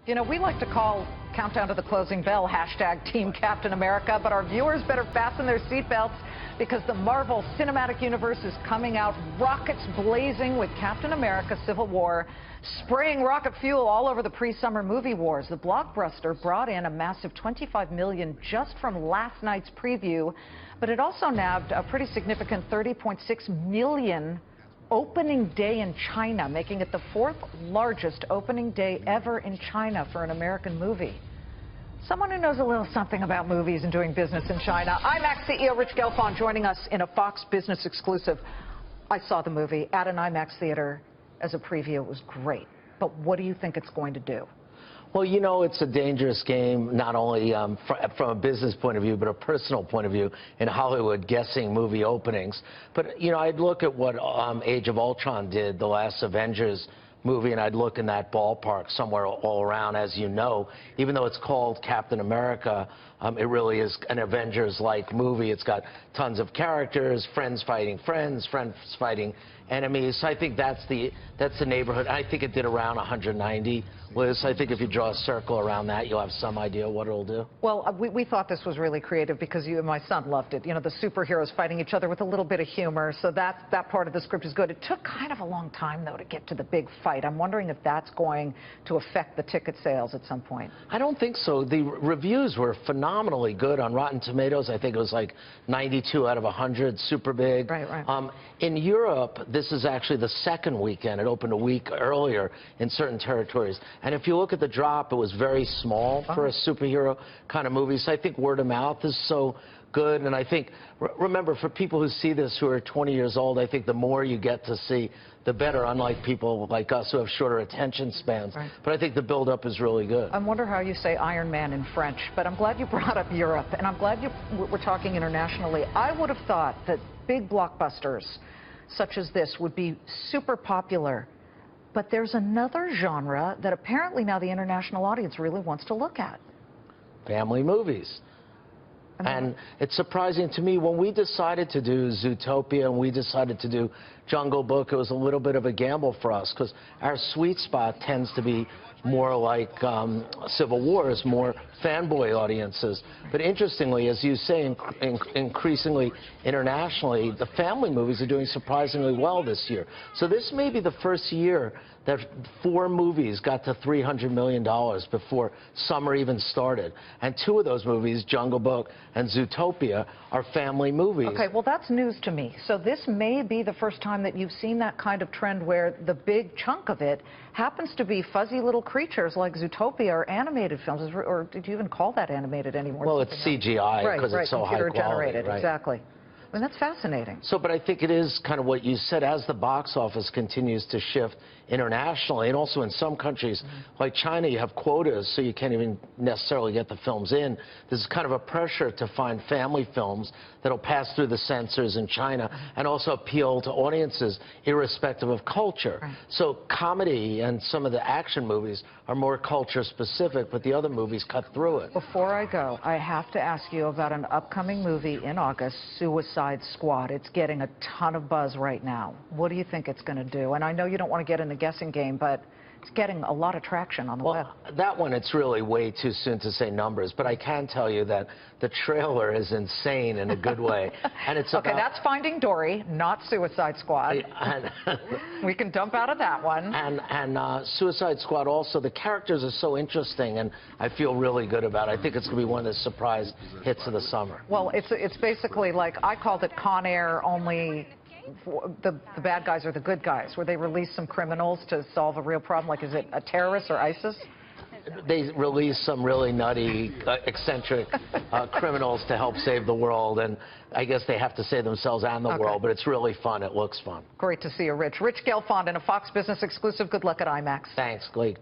You know, we like to call Countdown to the Closing Bell hashtag Team Captain America, but our viewers better fasten their seatbelts because the Marvel Cinematic Universe is coming out rockets blazing with Captain America Civil War, spraying rocket fuel all over the pre-summer movie wars. The blockbuster brought in a massive $25 million just from last night's preview, but it also nabbed a pretty significant $30.6 million opening day in China, making it the fourth largest opening day ever in China for an American movie. Someone who knows a little something about movies and doing business in China, IMAX CEO Gelfond joining us in a Fox Business exclusive. I saw the movie at an IMAX theater as a preview. It was great. But what do you think it's going to do? Well, you know, it's a dangerous game, not only from a business point of view, but a personal point of view in Hollywood, guessing movie openings. But, you know, I'd look at what Age of Ultron did, the last Avengers movie, and I'd look in that ballpark somewhere all around. As you know, even though it's called Captain America, it really is an Avengers-like movie. It's got tons of characters, friends fighting friends, friends fighting enemies. So I think that's the neighborhood. I think it did around 190, Liz. I think if you draw a circle around that, you'll have some idea what it'll do. Well, we thought this was really creative because you and my son loved it. You know, the superheroes fighting each other with a little bit of humor. So that part of the script is good. It took kind of a long time, though, to get to the big fight. I'm wondering if that's going to affect the ticket sales at some point. I don't think so. The reviews were phenomenally good on Rotten Tomatoes. I think it was like 92 out of 100, super big. Right. In Europe, this is actually the second weekend. It opened a week earlier in certain territories. And if you look at the drop, it was very small for a superhero kind of movie. So I think word of mouth is so good. And I think, remember, for people who see this who are 20 years old, I think the more you get to see, the better, unlike people like us who have shorter attention spans. Right. But I think the build-up is really good. I wonder how you say Iron Man in French, but I'm glad you brought up Europe, and I'm glad we're talking internationally. I would have thought that big blockbusters such as this would be super popular, but there's another genre that apparently now the international audience really wants to look at. Family movies. And it's surprising to me, when we decided to do Zootopia and we decided to do Jungle Book, it was a little bit of a gamble for us because our sweet spot tends to be more like Civil Wars, more fanboy audiences. But interestingly, as you say, increasingly internationally, the family movies are doing surprisingly well this year. So this may be the first year that 4 movies got to $300 million before summer even started. And 2 of those movies, Jungle Book and Zootopia, are family movies. Okay, well, that's news to me. So this may be the first time that you've seen that kind of trend where the big chunk of it happens to be fuzzy little creatures like Zootopia or animated films. Or did you even call that animated anymore? Well, it's CGI because it's so high quality. Computer-generated, right? Exactly. I mean, that's fascinating. So, but I think it is kind of what you said, as the box office continues to shift internationally, and also in some countries like China, you have quotas, so you can't even necessarily get the films in. There's kind of a pressure to find family films that'll pass through the censors in China and also appeal to audiences irrespective of culture. Right. So comedy and some of the action movies are more culture specific, but the other movies cut through it. Before I go, I have to ask you about an upcoming movie in August, Suicide Squad. It's getting a ton of buzz right now. What do you think it's going to do? And I know you don't want to get in the guessing game, but it's getting a lot of traction on the web. That one, it's really way too soon to say numbers, but I can tell you that the trailer is insane in a good way. And it's okay, that's Finding Dory, not Suicide Squad. We can dump out of that one. And Suicide Squad also, the characters are so interesting, and I feel really good about it. I think it's going to be one of the surprise hits of the summer. Well, it's basically like, I called it Con Air, only the bad guys are the good guys, where they release some criminals to solve a real problem. Like, is it a terrorist or ISIS? They release some really nutty, eccentric criminals to help save the world, and I guess they have to save themselves and the world, but it's really fun. It looks fun. Great to see you, Rich. Rich Gelfond in a Fox Business exclusive. Good luck at IMAX. Thanks, Glee.